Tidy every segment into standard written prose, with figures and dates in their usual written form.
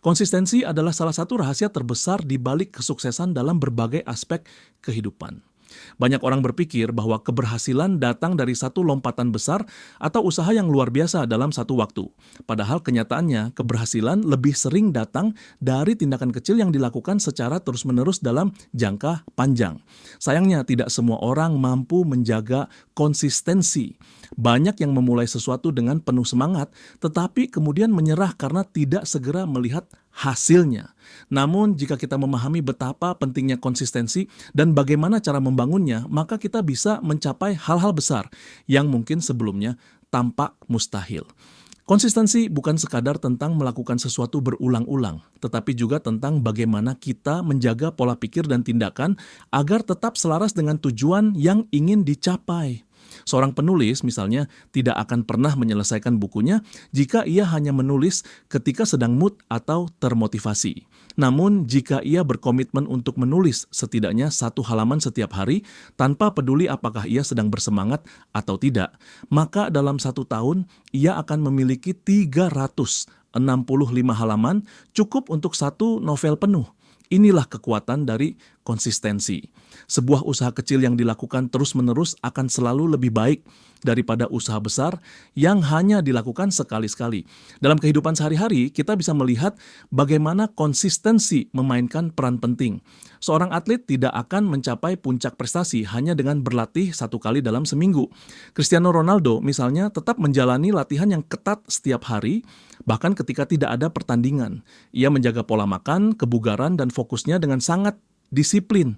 Konsistensi adalah salah satu rahasia terbesar di balik kesuksesan dalam berbagai aspek kehidupan. Banyak orang berpikir bahwa keberhasilan datang dari satu lompatan besar atau usaha yang luar biasa dalam satu waktu. Padahal kenyataannya, keberhasilan lebih sering datang dari tindakan kecil yang dilakukan secara terus-menerus dalam jangka panjang. Sayangnya, tidak semua orang mampu menjaga konsistensi. Banyak yang memulai sesuatu dengan penuh semangat, tetapi kemudian menyerah karena tidak segera melihat hasilnya. Namun, jika kita memahami betapa pentingnya konsistensi dan bagaimana cara membangunnya, maka kita bisa mencapai hal-hal besar yang mungkin sebelumnya tampak mustahil. Konsistensi bukan sekadar tentang melakukan sesuatu berulang-ulang, tetapi juga tentang bagaimana kita menjaga pola pikir dan tindakan agar tetap selaras dengan tujuan yang ingin dicapai. Seorang penulis misalnya tidak akan pernah menyelesaikan bukunya jika ia hanya menulis ketika sedang mood atau termotivasi. Namun jika ia berkomitmen untuk menulis setidaknya 1 halaman setiap hari tanpa peduli apakah ia sedang bersemangat atau tidak, maka dalam 1 tahun ia akan memiliki 365 halaman cukup untuk 1 novel penuh. Inilah kekuatan dari konsistensi. Sebuah usaha kecil yang dilakukan terus-menerus akan selalu lebih baik daripada usaha besar yang hanya dilakukan sekali-sekali. Dalam kehidupan sehari-hari, kita bisa melihat bagaimana konsistensi memainkan peran penting. Seorang atlet tidak akan mencapai puncak prestasi hanya dengan berlatih 1 kali dalam seminggu. Cristiano Ronaldo misalnya tetap menjalani latihan yang ketat setiap hari, bahkan ketika tidak ada pertandingan. Ia menjaga pola makan, kebugaran, dan fokusnya dengan sangat disiplin.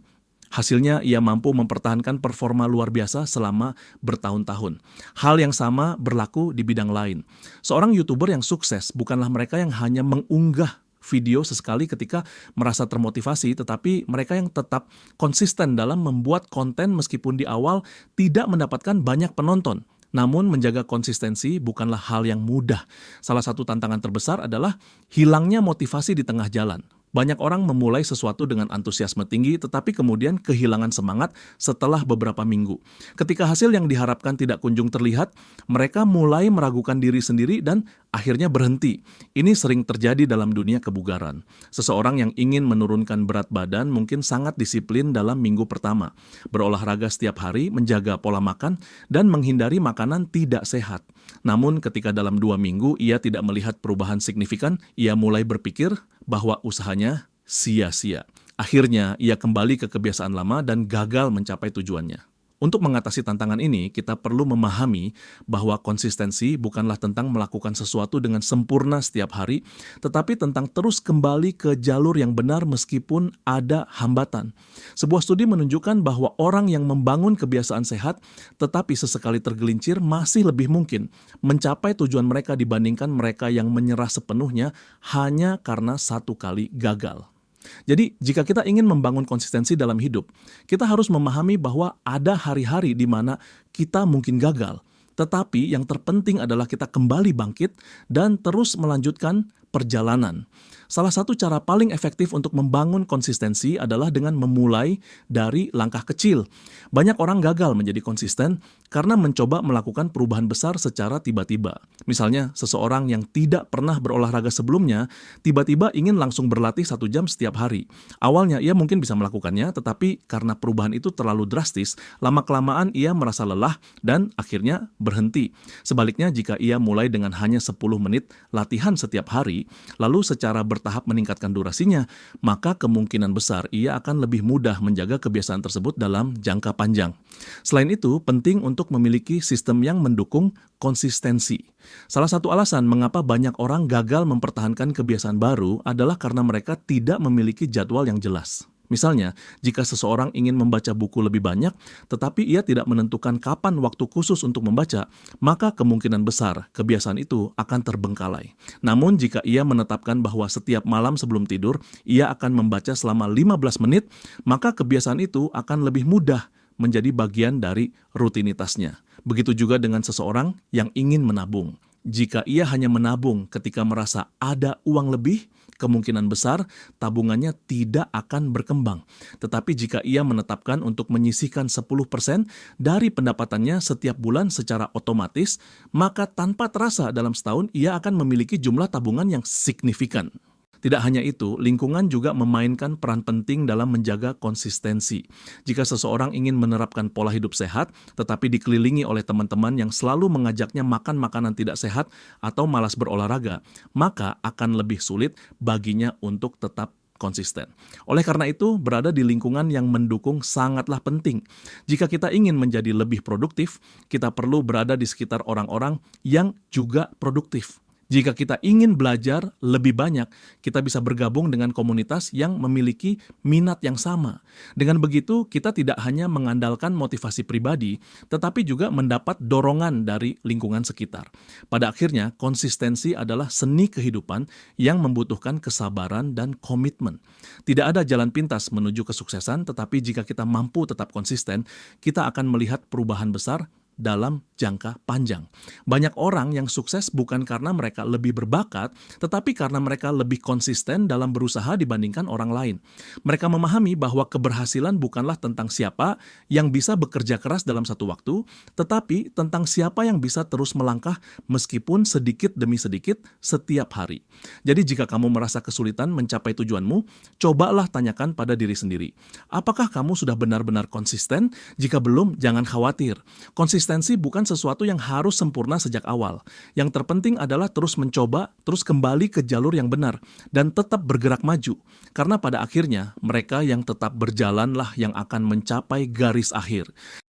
Hasilnya, ia mampu mempertahankan performa luar biasa selama bertahun-tahun. Hal yang sama berlaku di bidang lain. Seorang YouTuber yang sukses bukanlah mereka yang hanya mengunggah video sesekali ketika merasa termotivasi, tetapi mereka yang tetap konsisten dalam membuat konten meskipun di awal tidak mendapatkan banyak penonton. Namun menjaga konsistensi bukanlah hal yang mudah. Salah satu tantangan terbesar adalah hilangnya motivasi di tengah jalan. Banyak orang memulai sesuatu dengan antusiasme tinggi, tetapi kemudian kehilangan semangat setelah beberapa minggu. Ketika hasil yang diharapkan tidak kunjung terlihat, mereka mulai meragukan diri sendiri dan akhirnya berhenti. Ini sering terjadi dalam dunia kebugaran. Seseorang yang ingin menurunkan berat badan mungkin sangat disiplin dalam minggu pertama, berolahraga setiap hari, menjaga pola makan, dan menghindari makanan tidak sehat. Namun ketika dalam 2 minggu ia tidak melihat perubahan signifikan, ia mulai berpikir bahwa usahanya sia-sia. Akhirnya ia kembali ke kebiasaan lama dan gagal mencapai tujuannya. Untuk mengatasi tantangan ini, kita perlu memahami bahwa konsistensi bukanlah tentang melakukan sesuatu dengan sempurna setiap hari, tetapi tentang terus kembali ke jalur yang benar meskipun ada hambatan. Sebuah studi menunjukkan bahwa orang yang membangun kebiasaan sehat, tetapi sesekali tergelincir masih lebih mungkin mencapai tujuan mereka dibandingkan mereka yang menyerah sepenuhnya hanya karena 1 kali gagal. Jadi, jika kita ingin membangun konsistensi dalam hidup, kita harus memahami bahwa ada hari-hari di mana kita mungkin gagal. Tetapi yang terpenting adalah kita kembali bangkit dan terus melanjutkan perjalanan. Salah satu cara paling efektif untuk membangun konsistensi adalah dengan memulai dari langkah kecil. Banyak orang gagal menjadi konsisten karena mencoba melakukan perubahan besar secara tiba-tiba. Misalnya, seseorang yang tidak pernah berolahraga sebelumnya, tiba-tiba ingin langsung berlatih 1 jam setiap hari. Awalnya ia mungkin bisa melakukannya, tetapi karena perubahan itu terlalu drastis, lama-kelamaan ia merasa lelah dan akhirnya berhenti. Sebaliknya, jika ia mulai dengan hanya 10 menit latihan setiap hari, lalu secara bertahap meningkatkan durasinya, maka kemungkinan besar ia akan lebih mudah menjaga kebiasaan tersebut dalam jangka panjang. Selain itu, penting untuk memiliki sistem yang mendukung konsistensi. Salah satu alasan mengapa banyak orang gagal mempertahankan kebiasaan baru adalah karena mereka tidak memiliki jadwal yang jelas. Misalnya, jika seseorang ingin membaca buku lebih banyak, tetapi ia tidak menentukan kapan waktu khusus untuk membaca, maka kemungkinan besar kebiasaan itu akan terbengkalai. Namun, jika ia menetapkan bahwa setiap malam sebelum tidur, ia akan membaca selama 15 menit, maka kebiasaan itu akan lebih mudah menjadi bagian dari rutinitasnya. Begitu juga dengan seseorang yang ingin menabung. Jika ia hanya menabung ketika merasa ada uang lebih, kemungkinan besar tabungannya tidak akan berkembang. Tetapi jika ia menetapkan untuk menyisihkan 10% dari pendapatannya setiap bulan secara otomatis, maka tanpa terasa dalam setahun ia akan memiliki jumlah tabungan yang signifikan. Tidak hanya itu, lingkungan juga memainkan peran penting dalam menjaga konsistensi. Jika seseorang ingin menerapkan pola hidup sehat, tetapi dikelilingi oleh teman-teman yang selalu mengajaknya makan makanan tidak sehat atau malas berolahraga, maka akan lebih sulit baginya untuk tetap konsisten. Oleh karena itu, berada di lingkungan yang mendukung sangatlah penting. Jika kita ingin menjadi lebih produktif, kita perlu berada di sekitar orang-orang yang juga produktif. Jika kita ingin belajar lebih banyak, kita bisa bergabung dengan komunitas yang memiliki minat yang sama. Dengan begitu, kita tidak hanya mengandalkan motivasi pribadi, tetapi juga mendapat dorongan dari lingkungan sekitar. Pada akhirnya, konsistensi adalah seni kehidupan yang membutuhkan kesabaran dan komitmen. Tidak ada jalan pintas menuju kesuksesan, tetapi jika kita mampu tetap konsisten, kita akan melihat perubahan besar dalam jangka panjang. Banyak orang yang sukses bukan karena mereka lebih berbakat, tetapi karena mereka lebih konsisten dalam berusaha dibandingkan orang lain. Mereka memahami bahwa keberhasilan bukanlah tentang siapa yang bisa bekerja keras dalam satu waktu, tetapi tentang siapa yang bisa terus melangkah meskipun sedikit demi sedikit setiap hari. Jadi jika kamu merasa kesulitan mencapai tujuanmu, cobalah tanyakan pada diri sendiri. Apakah kamu sudah benar-benar konsisten? Jika belum, jangan khawatir. Konsistensi bukan sesuatu yang harus sempurna sejak awal. Yang terpenting adalah terus mencoba, terus kembali ke jalur yang benar, dan tetap bergerak maju. Karena pada akhirnya, mereka yang tetap berjalanlah yang akan mencapai garis akhir.